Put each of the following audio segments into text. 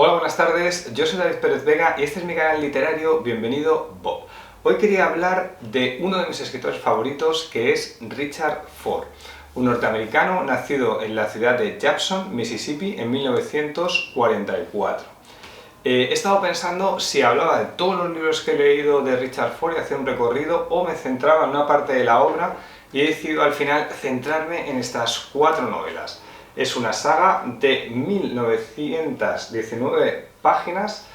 Hola, buenas tardes, yo soy David Pérez Vega y este es mi canal literario Bienvenido Bob. Hoy quería hablar de uno de mis escritores favoritos, que es Richard Ford, un norteamericano nacido en la ciudad de Jackson, Mississippi, en 1944. He estado pensando si hablaba de todos los libros que he leído de Richard Ford y hacía un recorrido, o me centraba en una parte de la obra, y he decidido al final centrarme en estas 4 novelas. Es una saga de 1919 páginas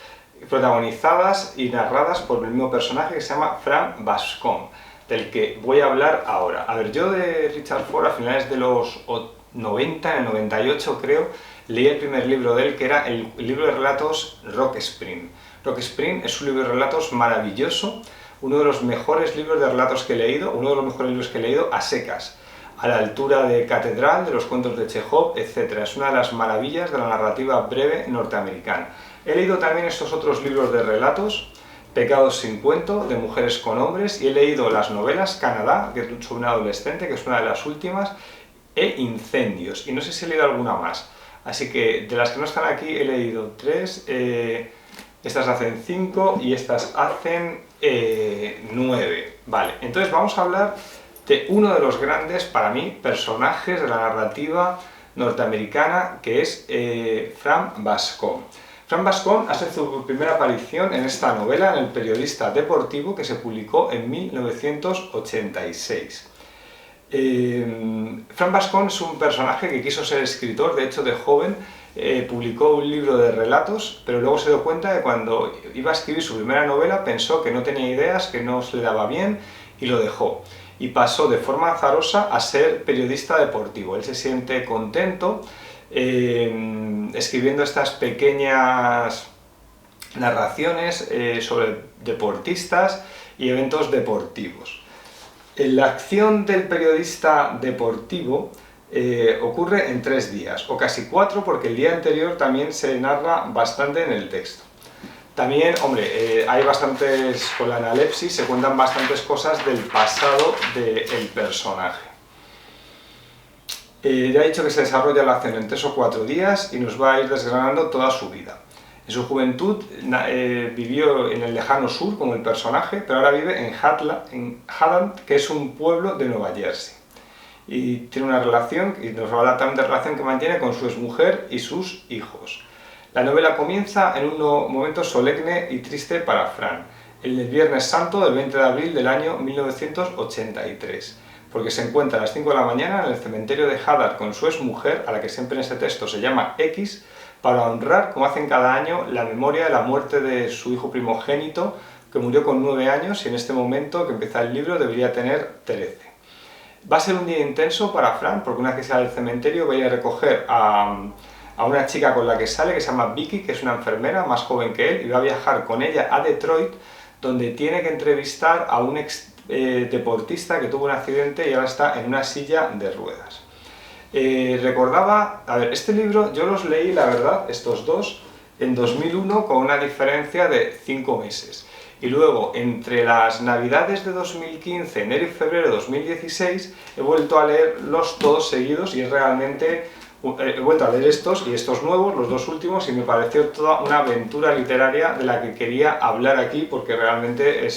protagonizadas y narradas por el mismo personaje, que se llama Frank Bascombe, del que voy a hablar ahora. A ver, yo de Richard Ford a finales de los 90, en el 98 creo, leí el primer libro de él, que era el libro de relatos Rock Spring. Rock Spring es un libro de relatos maravilloso, uno de los mejores libros de relatos que he leído, uno de los mejores libros que he leído a secas, a la altura de Catedral, de los cuentos de Chekhov, etc. Es una de las maravillas de la narrativa breve norteamericana. He leído también estos otros libros de relatos, Pecados sin cuento, de mujeres con hombres, y he leído las novelas Canadá, que es sobre un adolescente, que es una de las últimas, e Incendios, y no sé si he leído alguna más. Así que de las que no están aquí he leído 3, estas hacen 5 y estas hacen 9. Vale, entonces vamos a hablar de uno de los grandes, para mí, personajes de la narrativa norteamericana, que es Frank Bascombe. Frank Bascombe hace su primera aparición en esta novela, en El periodista deportivo, que se publicó en 1986. Frank Bascombe es un personaje que quiso ser escritor. De hecho, de joven publicó un libro de relatos, pero luego se dio cuenta de que cuando iba a escribir su primera novela pensó que no tenía ideas, que no se le daba bien, y lo dejó. Y pasó de forma azarosa a ser periodista deportivo. Él se siente contento escribiendo estas pequeñas narraciones sobre deportistas y eventos deportivos. La acción del periodista deportivo ocurre en 3 días, o casi 4, porque el día anterior también se narra bastante en el texto. También, hombre, hay bastantes, con la analepsis se cuentan bastantes cosas del pasado del personaje. Ya he dicho que se desarrolla la acción en 3 o 4 días y nos va a ir desgranando toda su vida. En su juventud vivió en el lejano sur como el personaje, pero ahora vive en Haddam, que es un pueblo de Nueva Jersey. Y tiene una relación, y nos va a hablar también de la relación que mantiene con su exmujer y sus hijos. La novela comienza en un momento solemne y triste para Fran, el Viernes Santo del 20 de abril del año 1983, porque se encuentra a las 5 de la mañana en el cementerio de Haddam con su exmujer, a la que siempre en este texto se llama X, para honrar, como hacen cada año, la memoria de la muerte de su hijo primogénito, que murió con 9 años y en este momento que empieza el libro debería tener 13. Va a ser un día intenso para Fran, porque una vez que sale del cementerio va a ir a recoger a una chica con la que sale, que se llama Vicky, que es una enfermera más joven que él, y va a viajar con ella a Detroit, donde tiene que entrevistar a un deportista que tuvo un accidente y ahora está en una silla de ruedas. Recordaba, a ver, este libro yo los leí, la verdad, estos dos, en 2001, con una diferencia de 5 meses. Y luego, entre las navidades de 2015, enero y febrero de 2016, he vuelto a leerlos todos seguidos y es realmente... He vuelto a leer estos y estos nuevos, los 2 últimos, y me pareció toda una aventura literaria de la que quería hablar aquí, porque realmente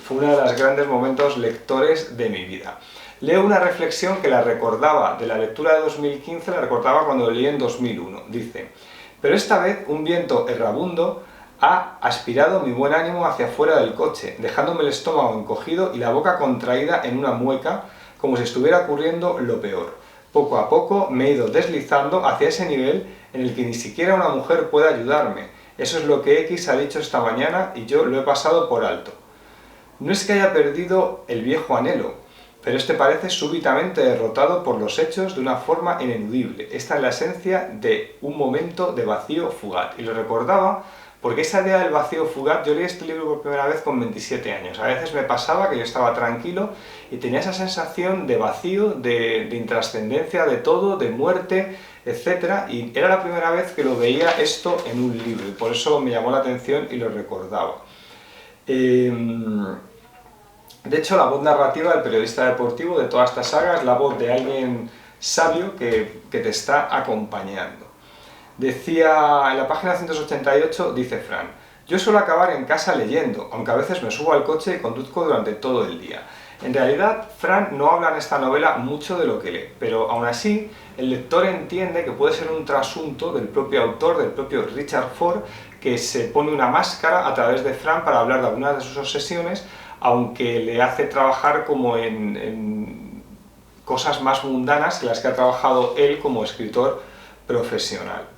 fue uno de los grandes momentos lectores de mi vida. Leo una reflexión que la recordaba de la lectura de 2015, la recordaba cuando lo leí en 2001. Dice: pero esta vez un viento errabundo ha aspirado mi buen ánimo hacia fuera del coche, dejándome el estómago encogido y la boca contraída en una mueca, como si estuviera ocurriendo lo peor. Poco a poco me he ido deslizando hacia ese nivel en el que ni siquiera una mujer puede ayudarme. Eso es lo que X ha dicho esta mañana y yo lo he pasado por alto. No es que haya perdido el viejo anhelo, pero este parece súbitamente derrotado por los hechos de una forma ineludible. Esta es la esencia de un momento de vacío fugaz. Y lo recordaba porque esa idea del vacío fugaz, yo leí este libro por primera vez con 27 años. A veces me pasaba que yo estaba tranquilo y tenía esa sensación de vacío, de intrascendencia de todo, de muerte, etc. Y era la primera vez que lo veía esto en un libro y por eso me llamó la atención y lo recordaba. De hecho, la voz narrativa del periodista deportivo de toda esta saga es la voz de alguien sabio que te está acompañando. Decía en la página 188, dice Fran: yo suelo acabar en casa leyendo, aunque a veces me subo al coche y conduzco durante todo el día. En realidad, Fran no habla en esta novela mucho de lo que lee, pero aún así, el lector entiende que puede ser un trasunto del propio autor, del propio Richard Ford, que se pone una máscara a través de Fran para hablar de algunas de sus obsesiones, aunque le hace trabajar como en cosas más mundanas en las que ha trabajado él como escritor profesional.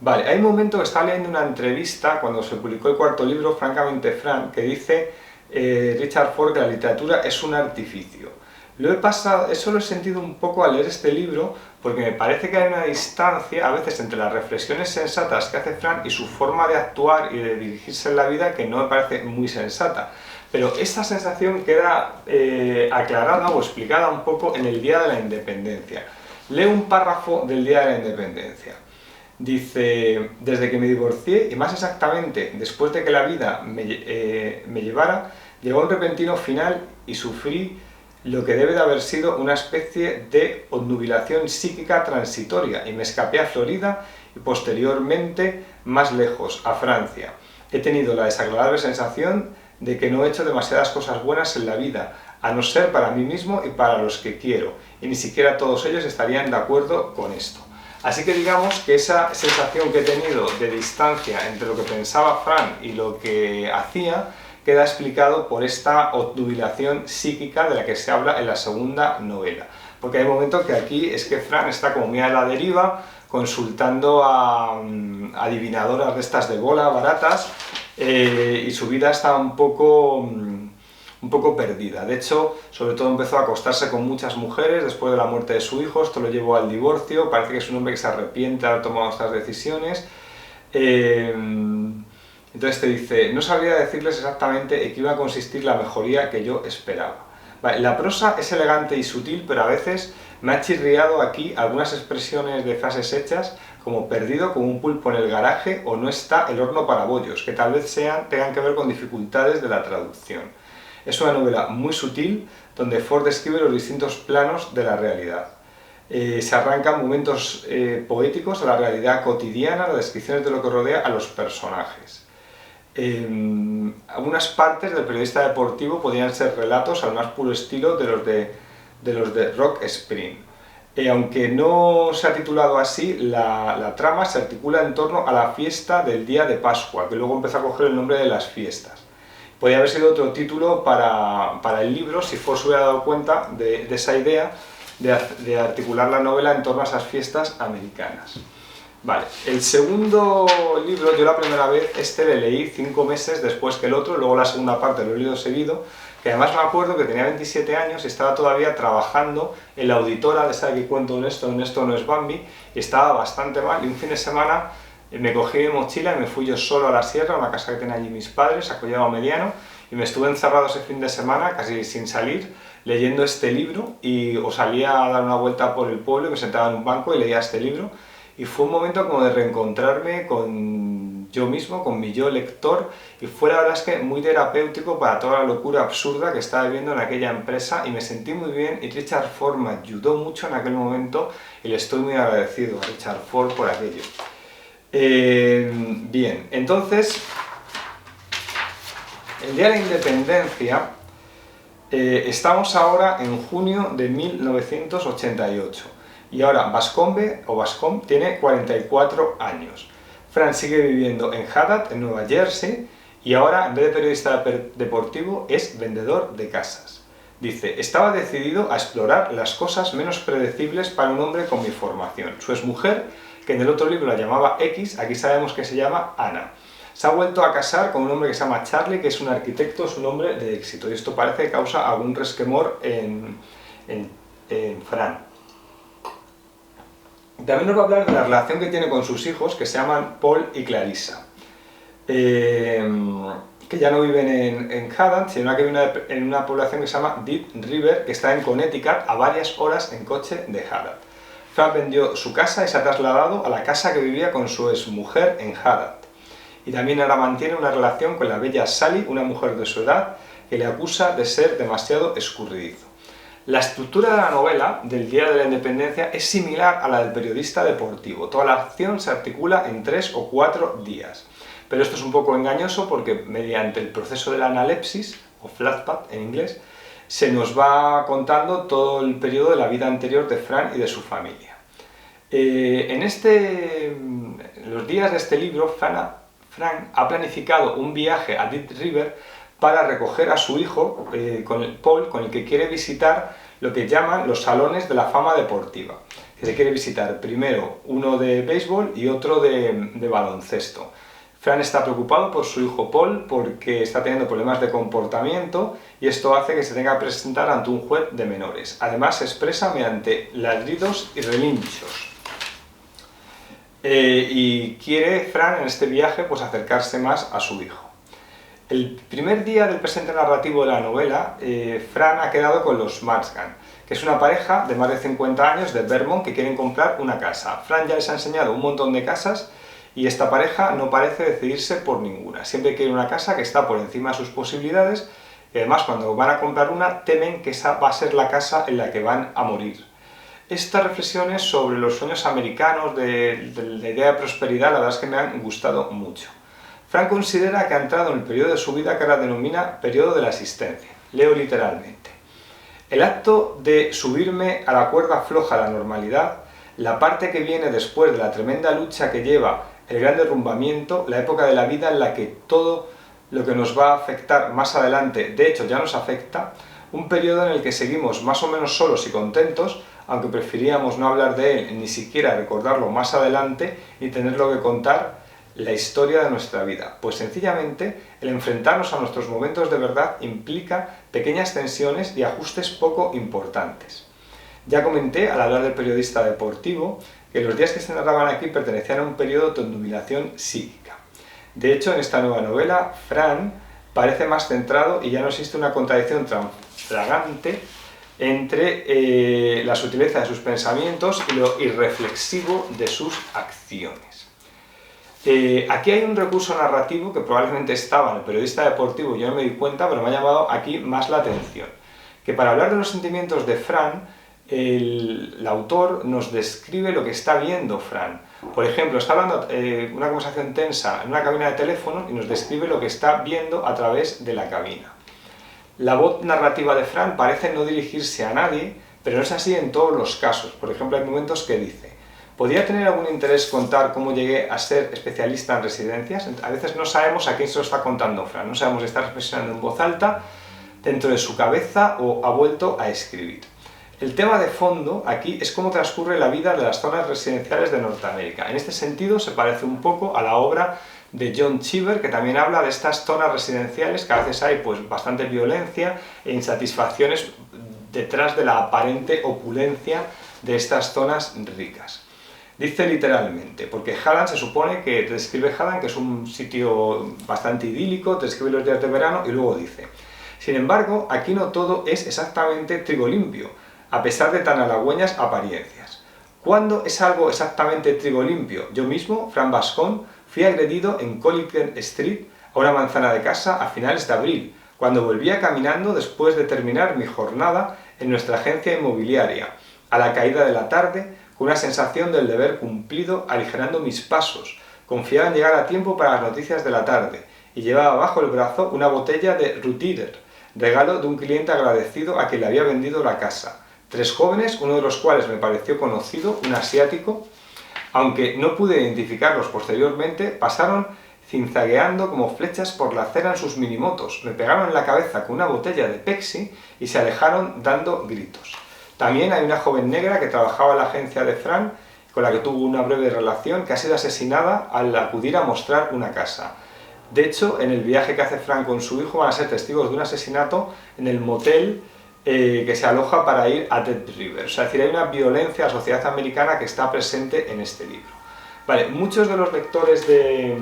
Vale, hay un momento que estaba leyendo una entrevista cuando se publicó el cuarto libro, Francamente Fran, que dice Richard Ford que la literatura es un artificio. Eso lo he sentido un poco al leer este libro, porque me parece que hay una distancia a veces entre las reflexiones sensatas que hace Fran y su forma de actuar y de dirigirse en la vida, que no me parece muy sensata. Pero esta sensación queda aclarada o explicada un poco en el Día de la Independencia. Leo un párrafo del Día de la Independencia. Dice: desde que me divorcié, y más exactamente después de que la vida me llevara, llegó un repentino final y sufrí lo que debe de haber sido una especie de obnubilación psíquica transitoria, y me escapé a Florida y posteriormente más lejos, a Francia. He tenido la desagradable sensación de que no he hecho demasiadas cosas buenas en la vida, a no ser para mí mismo y para los que quiero, y ni siquiera todos ellos estarían de acuerdo con esto. Así que digamos que esa sensación que he tenido de distancia entre lo que pensaba Fran y lo que hacía queda explicado por esta obnubilación psíquica de la que se habla en la segunda novela. Porque hay momentos que aquí es que Fran está como muy a la deriva, consultando a adivinadoras de estas de bola baratas, y su vida está un poco perdida. De hecho, sobre todo empezó a acostarse con muchas mujeres después de la muerte de su hijo. Esto lo llevó al divorcio. Parece que es un hombre que se arrepiente de haber tomado estas decisiones. Entonces te dice: no sabría decirles exactamente en qué iba a consistir la mejoría que yo esperaba. Vale, la prosa es elegante y sutil, pero a veces me ha chirriado aquí algunas expresiones de frases hechas, como perdido como un pulpo en el garaje o no está el horno para bollos, que tal vez tengan que ver con dificultades de la traducción. Es una novela muy sutil, donde Ford describe los distintos planos de la realidad. Se arrancan momentos poéticos a la realidad cotidiana, las descripciones de lo que rodea a los personajes. Algunas partes del periodista deportivo podrían ser relatos al más puro estilo de los de Rock Spring. Aunque no se ha titulado así, la trama se articula en torno a la fiesta del día de Pascua, que luego empezó a coger el nombre de las fiestas. Podría haber sido otro título para el libro si Ford se hubiera dado cuenta de esa idea de articular la novela en torno a esas fiestas americanas. Vale, el segundo libro, yo la primera vez le leí 5 meses después que el otro, luego la segunda parte lo he leído seguido, que además me acuerdo que tenía 27 años y estaba todavía trabajando en la auditora de esa que cuento en esto no es Bambi, y estaba bastante mal, y un fin de semana me cogí mi mochila y me fui yo solo a la sierra, a una casa que tenían allí mis padres, a Collado Mediano, y me estuve encerrado ese fin de semana, casi sin salir, leyendo este libro, o salía a dar una vuelta por el pueblo y me sentaba en un banco y leía este libro, y fue un momento como de reencontrarme con yo mismo, con mi yo lector, y fue la verdad es que muy terapéutico para toda la locura absurda que estaba viviendo en aquella empresa, y me sentí muy bien, y Richard Ford me ayudó mucho en aquel momento, y le estoy muy agradecido a Richard Ford por aquello. Bien, entonces, el Día de la Independencia, estamos ahora en junio de 1988. Y ahora Bascombe tiene 44 años. Fran sigue viviendo en Haddad, en Nueva Jersey, y ahora, en vez de periodista deportivo, es vendedor de casas. Dice: estaba decidido a explorar las cosas menos predecibles para un hombre con mi formación. Su exmujer, que en el otro libro la llamaba X, aquí sabemos que se llama Ana. Se ha vuelto a casar con un hombre que se llama Charlie, que es un arquitecto, es un hombre de éxito. Y esto parece que causa algún resquemor en Fran. También nos va a hablar de la relación que tiene con sus hijos, que se llaman Paul y Clarissa, que ya no viven en Haddad, sino que viven en una población que se llama Deep River, que está en Connecticut, a varias horas en coche de Haddad. Fran vendió su casa y se ha trasladado a la casa que vivía con su exmujer en Haddad. Y también ahora mantiene una relación con la bella Sally, una mujer de su edad, que le acusa de ser demasiado escurridizo. La estructura de la novela del Día de la Independencia es similar a la del periodista deportivo. Toda la acción se articula en 3 o 4 días. Pero esto es un poco engañoso porque mediante el proceso de la analepsis, o flashback en inglés, se nos va contando todo el periodo de la vida anterior de Fran y de su familia. En los días de este libro, Fran ha planificado un viaje a Deep River para recoger a su hijo, Paul, con el que quiere visitar lo que llaman los salones de la fama deportiva. Que se quiere visitar primero uno de béisbol y otro de baloncesto. Fran está preocupado por su hijo Paul porque está teniendo problemas de comportamiento y esto hace que se tenga que presentar ante un juez de menores. Además se expresa mediante ladridos y relinchos. Y quiere Fran en este viaje pues acercarse más a su hijo. El primer día del presente narrativo de la novela, Fran ha quedado con los Marsgan, que es una pareja de más de 50 años de Vermont que quieren comprar una casa. Fran ya les ha enseñado un montón de casas y esta pareja no parece decidirse por ninguna. Siempre quiere una casa que está por encima de sus posibilidades y además cuando van a comprar una temen que esa va a ser la casa en la que van a morir. Estas reflexiones sobre los sueños americanos, de la idea de prosperidad, la verdad es que me han gustado mucho. Fran considera que ha entrado en el periodo de su vida que ahora denomina periodo de la existencia. Leo literalmente. El acto de subirme a la cuerda floja de la normalidad, la parte que viene después de la tremenda lucha que lleva el gran derrumbamiento, la época de la vida en la que todo lo que nos va a afectar más adelante, de hecho ya nos afecta, un periodo en el que seguimos más o menos solos y contentos, aunque preferiríamos no hablar de él ni siquiera recordarlo más adelante y tenerlo que contar la historia de nuestra vida, pues sencillamente el enfrentarnos a nuestros momentos de verdad implica pequeñas tensiones y ajustes poco importantes. Ya comenté al hablar del periodista deportivo que los días que se narraban aquí pertenecían a un periodo de dominación psíquica. De hecho, en esta nueva novela, Fran parece más centrado y ya no existe una contradicción tan flagrante entre la sutileza de sus pensamientos y lo irreflexivo de sus acciones. Aquí hay un recurso narrativo que probablemente estaba en el periodista deportivo y yo no me di cuenta, pero me ha llamado aquí más la atención. Que para hablar de los sentimientos de Fran, el autor nos describe lo que está viendo Fran. Por ejemplo, está hablando una conversación tensa en una cabina de teléfono y nos describe lo que está viendo a través de la cabina. La voz narrativa de Fran parece no dirigirse a nadie, pero no es así en todos los casos. Por ejemplo, hay momentos que dice: ¿podría tener algún interés contar cómo llegué a ser especialista en residencias? A veces no sabemos a quién se lo está contando Fran, no sabemos si está reflexionando en voz alta, dentro de su cabeza o ha vuelto a escribir. El tema de fondo aquí es cómo transcurre la vida de las zonas residenciales de Norteamérica. En este sentido se parece un poco a la obra de John Cheever, que también habla de estas zonas residenciales que a veces hay pues bastante violencia e insatisfacciones detrás de la aparente opulencia de estas zonas ricas. Dice literalmente, porque Halland se supone que te describe Halland que es un sitio bastante idílico, te describe los días de verano y luego dice: sin embargo, aquí no todo es exactamente trigo limpio, a pesar de tan halagüeñas apariencias. ¿Cuándo es algo exactamente trigo limpio? Yo mismo, Fran Bascón, fui agredido en Collier Street, a una manzana de casa, a finales de abril, cuando volvía caminando después de terminar mi jornada en nuestra agencia inmobiliaria, a la caída de la tarde, con una sensación del deber cumplido aligerando mis pasos. Confiaba en llegar a tiempo para las noticias de la tarde, y llevaba bajo el brazo una botella de Rutiger, regalo de un cliente agradecido a quien le había vendido la casa. 3 jóvenes, uno de los cuales me pareció conocido, un asiático, aunque no pude identificarlos posteriormente, pasaron zinzagueando como flechas por la acera en sus minimotos, me pegaron en la cabeza con una botella de Pepsi y se alejaron dando gritos. También hay una joven negra que trabajaba en la agencia de Fran, con la que tuvo una breve relación, que ha sido asesinada al acudir a mostrar una casa. De hecho, en el viaje que hace Fran con su hijo van a ser testigos de un asesinato en el motel que se aloja para ir a Dead River. O sea, es decir, hay una violencia a la sociedad americana que está presente en este libro. Vale, muchos de los lectores de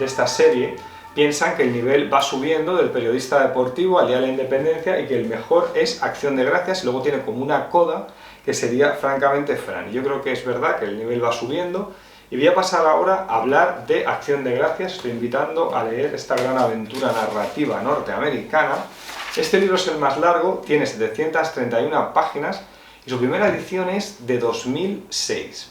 esta serie piensan que el nivel va subiendo del periodista deportivo al Día de la Independencia y que el mejor es Acción de Gracias y luego tiene como una coda que sería francamente Fran. Y yo creo que es verdad que el nivel va subiendo y voy a pasar ahora a hablar de Acción de Gracias. Estoy invitando a leer esta gran aventura narrativa norteamericana Este libro es el más largo, tiene 731 páginas y su primera edición es de 2006.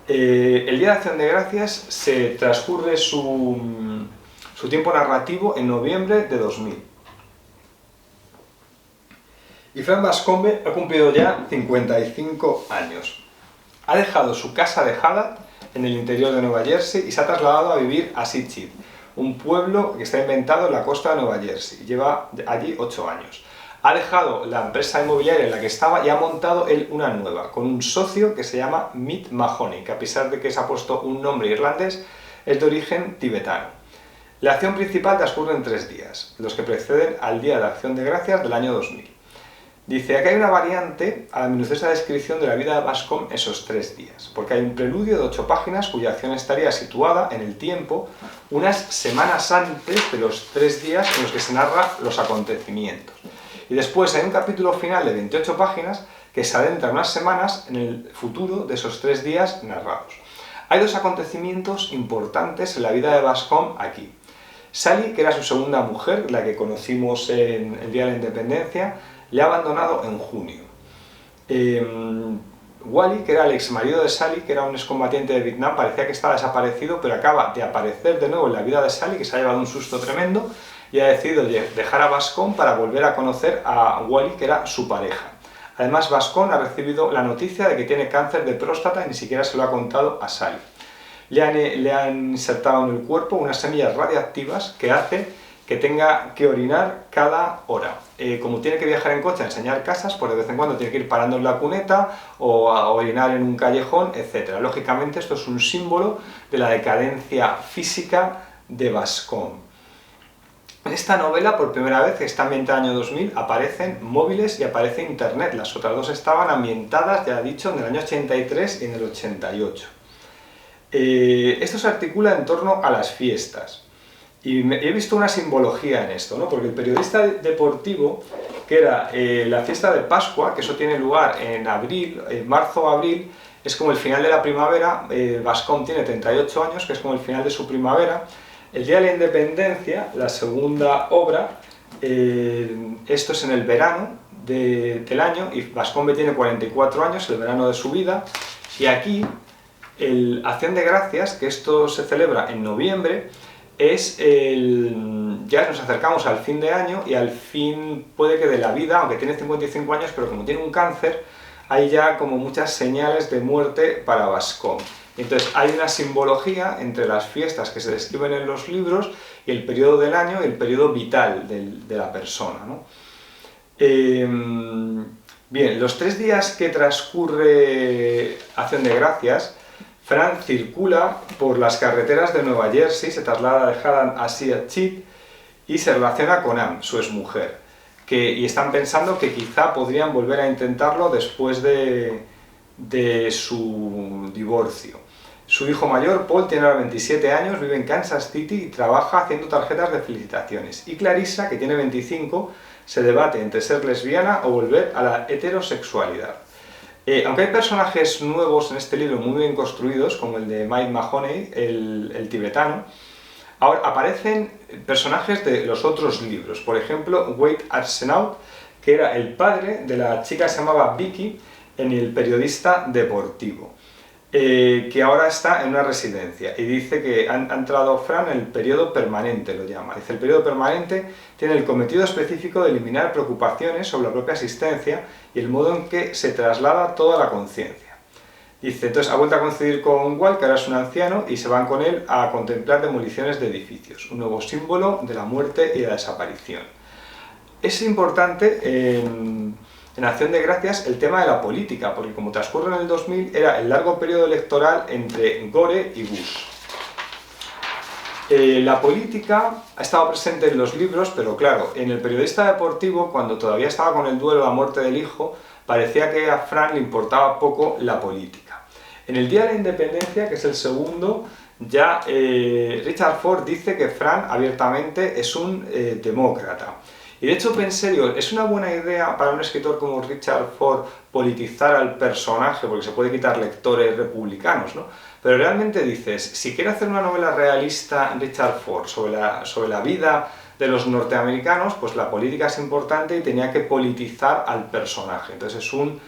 El Día de Acción de Gracias se transcurre su tiempo narrativo en noviembre de 2000. Y Fran Bascombe ha cumplido ya 55 años. Ha dejado su casa de Hadad en el interior de Nueva Jersey y se ha trasladado a vivir a Sitchid, un pueblo que está inventado en la costa de Nueva Jersey. Lleva allí 8 años. Ha dejado la empresa inmobiliaria en la que estaba y ha montado él una nueva, con un socio que se llama Mitt Mahoney, que a pesar de que se ha puesto un nombre irlandés, es de origen tibetano. La acción principal transcurre en 3 días, los que preceden al Día de Acción de Gracias del año 2000. Dice, aquí hay una variante a la minuciosa descripción de la vida de Bascombe esos 3 días, porque hay un preludio de 8 páginas cuya acción estaría situada en el tiempo unas semanas antes de los 3 días en los que se narra los acontecimientos. Y después hay un capítulo final de 28 páginas que se adentra unas semanas en el futuro de esos 3 días narrados. Hay 2 acontecimientos importantes en la vida de Bascombe aquí. Sally, que era su segunda mujer, la que conocimos en el Día de la Independencia, le ha abandonado en junio. Wally, que era el ex marido de Sally, que era un excombatiente de Vietnam, parecía que estaba desaparecido, pero acaba de aparecer de nuevo en la vida de Sally, que se ha llevado un susto tremendo, y ha decidido dejar a Bascombe para volver a conocer a Wally, que era su pareja. Además, Bascombe ha recibido la noticia de que tiene cáncer de próstata y ni siquiera se lo ha contado a Sally. Le han insertado en el cuerpo unas semillas radiactivas que hacen que tenga que orinar cada hora. Como tiene que viajar en coche a enseñar casas, pues de vez en cuando tiene que ir parando en la cuneta o a orinar en un callejón, etc. Lógicamente esto es un símbolo de la decadencia física de Bascombe. En esta novela, por primera vez, que está ambientada en el año 2000, aparecen móviles y aparece internet. Las otras 2 estaban ambientadas, ya he dicho, en el año 83 y en el 88. Esto se articula en torno a las fiestas. Y he visto una simbología en esto, ¿no? Porque el periodista deportivo, que era la fiesta de Pascua, que eso tiene lugar en abril, marzo-abril, es como el final de la primavera. Bascombe tiene 38 años, que es como el final de su primavera. El Día de la Independencia, la segunda obra, esto es en el verano del año, y Bascombe tiene 44 años, el verano de su vida, y aquí, Acción de Gracias, que esto se celebra en noviembre, ya nos acercamos al fin de año y al fin puede que de la vida, aunque tiene 55 años, pero como tiene un cáncer, hay ya como muchas señales de muerte para Bascombe. Entonces hay una simbología entre las fiestas que se describen en los libros y el periodo del año y el periodo vital de la persona, ¿no? Bien, los 3 días que transcurre Acción de Gracias, Fran circula por las carreteras de Nueva Jersey, se traslada de Hadad a Sitchid y se relaciona con Ann, su exmujer, y están pensando que quizá podrían volver a intentarlo después de su divorcio. Su hijo mayor, Paul, tiene ahora 27 años, vive en Kansas City y trabaja haciendo tarjetas de felicitaciones. Y Clarissa, que tiene 25, se debate entre ser lesbiana o volver a la heterosexualidad. Aunque hay personajes nuevos en este libro muy bien construidos, como el de Mitt Mahoney, el tibetano, ahora aparecen personajes de los otros libros. Por ejemplo, Wade Arsenault, que era el padre de la chica que se llamaba Vicky en El periodista deportivo, que ahora está en una residencia y dice que ha entrado Fran en el periodo permanente, lo llama. Dice, el periodo permanente tiene el cometido específico de eliminar preocupaciones sobre la propia existencia y el modo en que se traslada toda la conciencia. Dice, entonces ha vuelto a coincidir con Walt, que ahora es un anciano, y se van con él a contemplar demoliciones de edificios, un nuevo símbolo de la muerte y de la desaparición. Es importante en Acción de Gracias el tema de la política, porque como transcurre en el 2000 era el largo periodo electoral entre Gore y Bush. La política ha estado presente en los libros, pero claro, en El periodista deportivo, cuando todavía estaba con el duelo de la muerte del hijo, parecía que a Fran le importaba poco la política. En El Día de la Independencia, que es el segundo, ya Richard Ford dice que Fran abiertamente es un demócrata. Y de hecho pensé, digo, es una buena idea para un escritor como Richard Ford politizar al personaje, porque se puede quitar lectores republicanos, ¿no? Pero realmente dices, si quiere hacer una novela realista Richard Ford sobre la vida de los norteamericanos, pues la política es importante y tenía que politizar al personaje. Entonces es un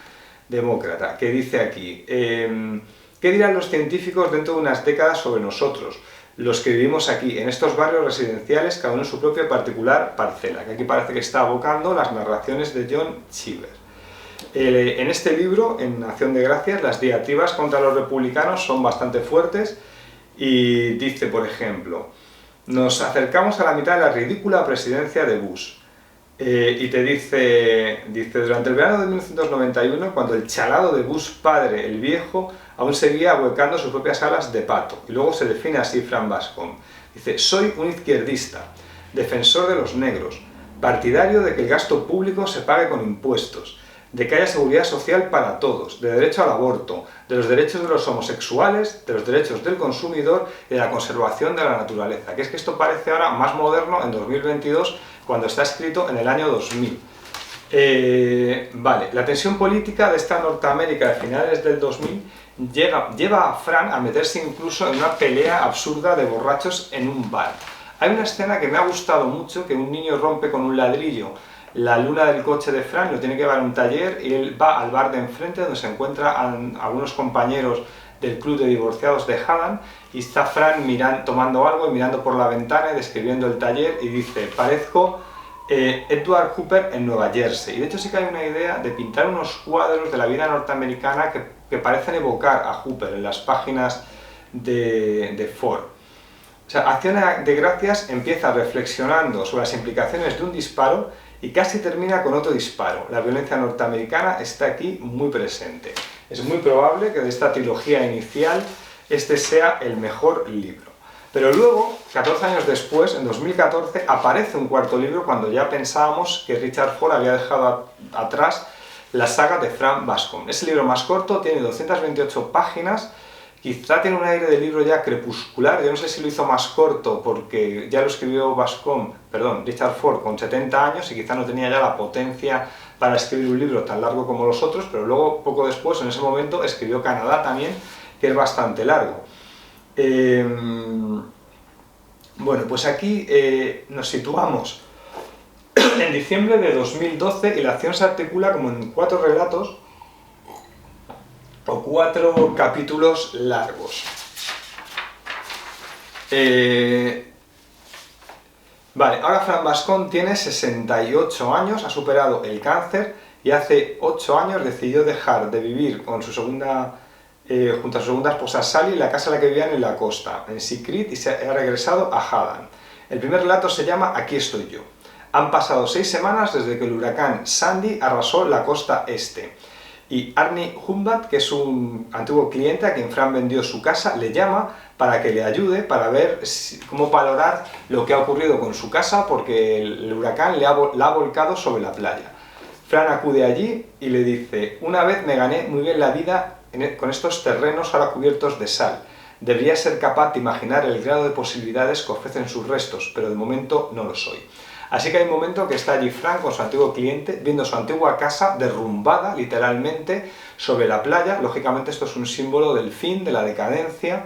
demócrata que dice aquí, ¿qué dirán los científicos dentro de unas décadas sobre nosotros, los que vivimos aquí, en estos barrios residenciales, cada uno en su propia particular parcela? Que aquí parece que está abocando las narraciones de John Cheever. En este libro, en Acción de Gracias, las diatribas contra los republicanos son bastante fuertes y dice, por ejemplo, nos acercamos a la mitad de la ridícula presidencia de Bush. Y te dice, durante el verano de 1991, cuando el chalado de Bush padre, el viejo, aún seguía ahuecando sus propias alas de pato. Y luego se define así Frank Bascom. Dice, soy un izquierdista, defensor de los negros, partidario de que el gasto público se pague con impuestos, de que haya seguridad social para todos, de derecho al aborto, de los derechos de los homosexuales, de los derechos del consumidor y de la conservación de la naturaleza. Que es que esto parece ahora más moderno en 2022, cuando está escrito en el año 2000. Vale, la tensión política de esta Norteamérica de finales del 2000 lleva a Fran a meterse incluso en una pelea absurda de borrachos en un bar. Hay una escena que me ha gustado mucho, que un niño rompe con un ladrillo la luna del coche de Fran, lo tiene que llevar a un taller y él va al bar de enfrente donde se encuentra a algunos compañeros del club de divorciados de Haddam y está Fran tomando algo y mirando por la ventana y describiendo el taller y dice, parezco Edward Hooper en Nueva Jersey. Y de hecho sí que hay una idea de pintar unos cuadros de la vida norteamericana que parecen evocar a Hooper en las páginas de Ford. O sea, Acción de Gracias empieza reflexionando sobre las implicaciones de un disparo y casi termina con otro disparo. La violencia norteamericana está aquí muy presente. Es muy probable que de esta trilogía inicial este sea el mejor libro. Pero luego, 14 años después, en 2014, aparece un cuarto libro cuando ya pensábamos que Richard Ford había dejado atrás la saga de Frank Bascom. Es el libro más corto, tiene 228 páginas, quizá tiene un aire de libro ya crepuscular. Yo no sé si lo hizo más corto porque ya lo escribió Richard Ford con 70 años y quizá no tenía ya la potencia para escribir un libro tan largo como los otros, pero luego, poco después, en ese momento, escribió Canadá también, que es bastante largo. Bueno, pues aquí nos situamos en diciembre de 2012 y la acción se articula como en 4 relatos o 4 capítulos largos. Vale, ahora Frank Bascom tiene 68 años, ha superado el cáncer y hace 8 años decidió dejar de vivir con su junto a su segunda esposa Sally en la casa en la que vivían en la costa, en Sea Creek, y se ha regresado a Haddam. El primer relato se llama Aquí estoy yo. Han pasado 6 semanas desde que el huracán Sandy arrasó la costa este. Y Arnie Humbert, que es un antiguo cliente a quien Fran vendió su casa, le llama para que le ayude para ver cómo valorar lo que ha ocurrido con su casa porque el huracán la ha volcado sobre la playa. Fran acude allí y le dice, una vez me gané muy bien la vida con estos terrenos ahora cubiertos de sal. Debería ser capaz de imaginar el grado de posibilidades que ofrecen sus restos, pero de momento no lo soy. Así que hay un momento que está allí Fran con su antiguo cliente, viendo su antigua casa derrumbada, literalmente, sobre la playa. Lógicamente esto es un símbolo del fin, de la decadencia,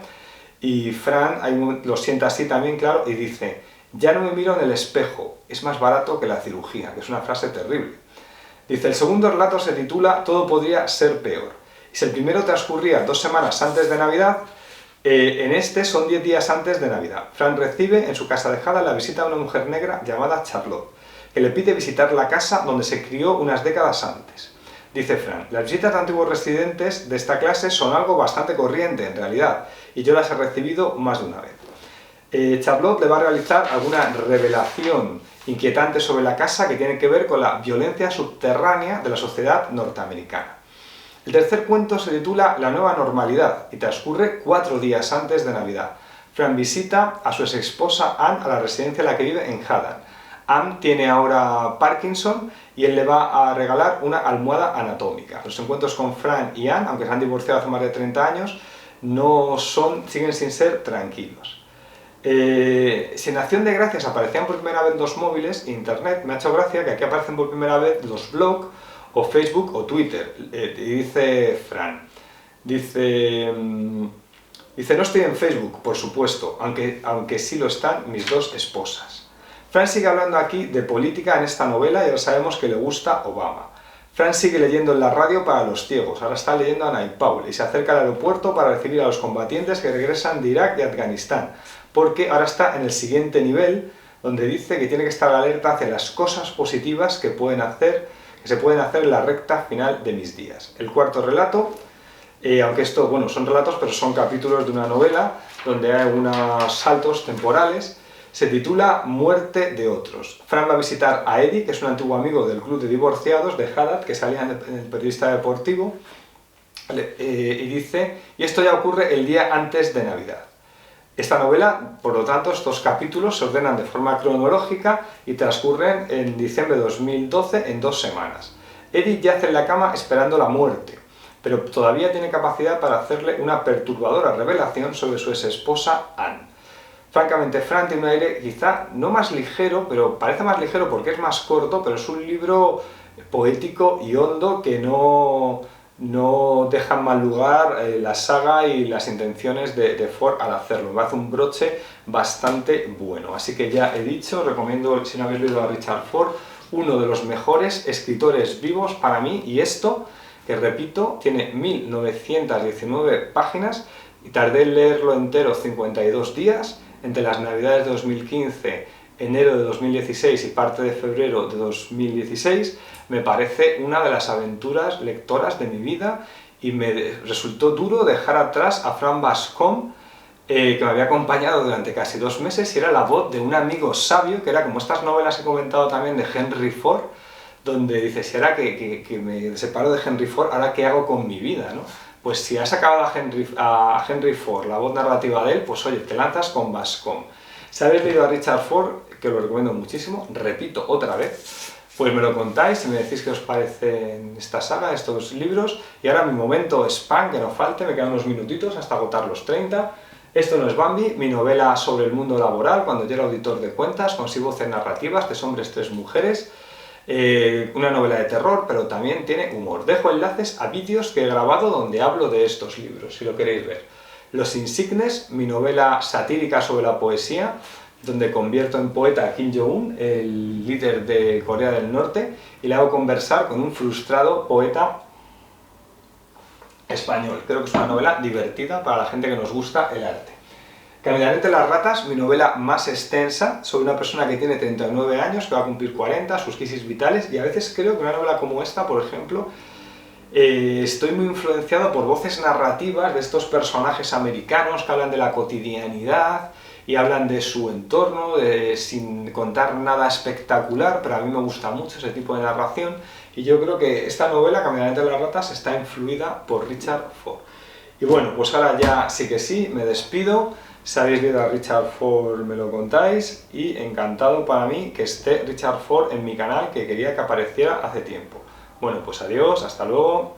y Fran lo siente así también, claro, y dice, ya no me miro en el espejo, es más barato que la cirugía, que es una frase terrible. Dice, el segundo relato se titula Todo podría ser peor. Y si el primero transcurría 2 semanas antes de Navidad, en este son 10 días antes de Navidad. Fran recibe en su casa de Haddam la visita de una mujer negra llamada Charlotte, que le pide visitar la casa donde se crió unas décadas antes. Dice Fran, las visitas de antiguos residentes de esta clase son algo bastante corriente en realidad, y yo las he recibido más de una vez. Charlotte le va a realizar alguna revelación inquietante sobre la casa que tiene que ver con la violencia subterránea de la sociedad norteamericana. El tercer cuento se titula La nueva normalidad y transcurre 4 días antes de Navidad. Fran visita a su ex esposa Ann a la residencia en la que vive en Haddam. Ann tiene ahora Parkinson y él le va a regalar una almohada anatómica. Los encuentros con Fran y Ann, aunque se han divorciado hace más de 30 años, siguen sin ser tranquilos. Si en Acción de Gracias aparecían por primera vez los móviles, internet, me ha hecho gracia que aquí aparecen por primera vez los blogs, o Facebook o Twitter. Dice Fran, dice, no estoy en Facebook, por supuesto, aunque sí lo están mis 2 esposas. Fran sigue hablando aquí de política en esta novela y ahora sabemos que le gusta Obama. Fran sigue leyendo en la radio para los ciegos, ahora está leyendo a Naipaul y se acerca al aeropuerto para recibir a los combatientes que regresan de Irak y Afganistán, porque ahora está en el siguiente nivel, donde dice que tiene que estar alerta hacia las cosas positivas que se pueden hacer en la recta final de mis días. El cuarto relato, aunque esto, bueno, son relatos, pero son capítulos de una novela donde hay unos saltos temporales, se titula Muerte de otros. Fran va a visitar a Eddie, que es un antiguo amigo del club de divorciados de Haddad, que salía en el periodista deportivo, y dice, y esto ya ocurre el día antes de Navidad. Esta novela, por lo tanto, estos capítulos se ordenan de forma cronológica y transcurren en diciembre de 2012 en 2 semanas. Eddie yace en la cama esperando la muerte, pero todavía tiene capacidad para hacerle una perturbadora revelación sobre su exesposa Anne. Francamente, Fran tiene un aire quizá no más ligero, pero parece más ligero porque es más corto, pero es un libro poético y hondo que no deja en mal lugar la saga y las intenciones de Ford al hacerlo. Me hace un broche bastante bueno. Así que ya he dicho, recomiendo, si no habéis leído a Richard Ford, uno de los mejores escritores vivos para mí, y esto, que repito, tiene 1919 páginas y tardé en leerlo entero 52 días, entre las navidades de 2015, enero de 2016 y parte de febrero de 2016, me parece una de las aventuras lectoras de mi vida y me resultó duro dejar atrás a Fran Bascom, que me había acompañado durante casi 2 meses y era la voz de un amigo sabio, que era como estas novelas que he comentado también de Henry Ford, donde dice, si ahora que me separo de Henry Ford, ¿ahora qué hago con mi vida, ¿no? Pues si has acabado a Henry Ford, la voz narrativa de él, pues oye, te lanzas con Bascom. Si habéis leído a Richard Ford, que lo recomiendo muchísimo, repito otra vez, pues me lo contáis y me decís qué os parecen esta saga, estos libros. Y ahora mi momento spam, que no falte, me quedan unos minutitos hasta agotar los 30. Esto no es Bambi, mi novela sobre el mundo laboral, cuando yo era auditor de cuentas, con 6 voces narrativas, 3 hombres, 3 mujeres. Una novela de terror, pero también tiene humor. Dejo enlaces a vídeos que he grabado donde hablo de estos libros, si lo queréis ver. Los Insignes, mi novela satírica sobre la poesía, donde convierto en poeta a Kim Jong-un, el líder de Corea del Norte, y le hago conversar con un frustrado poeta español. Creo que es una novela divertida para la gente que nos gusta el arte. Caminaré entre las ratas, mi novela más extensa, sobre una persona que tiene 39 años, que va a cumplir 40, sus crisis vitales, y a veces creo que una novela como esta, por ejemplo, estoy muy influenciado por voces narrativas de estos personajes americanos que hablan de la cotidianidad y hablan de su entorno, sin contar nada espectacular, pero a mí me gusta mucho ese tipo de narración, y yo creo que esta novela, Caminaré entre las ratas, está influida por Richard Ford. Y bueno, pues ahora ya sí que sí, me despido. Si habéis leído a Richard Ford me lo contáis, y encantado para mí que esté Richard Ford en mi canal, que quería que apareciera hace tiempo. Bueno, pues adiós, hasta luego.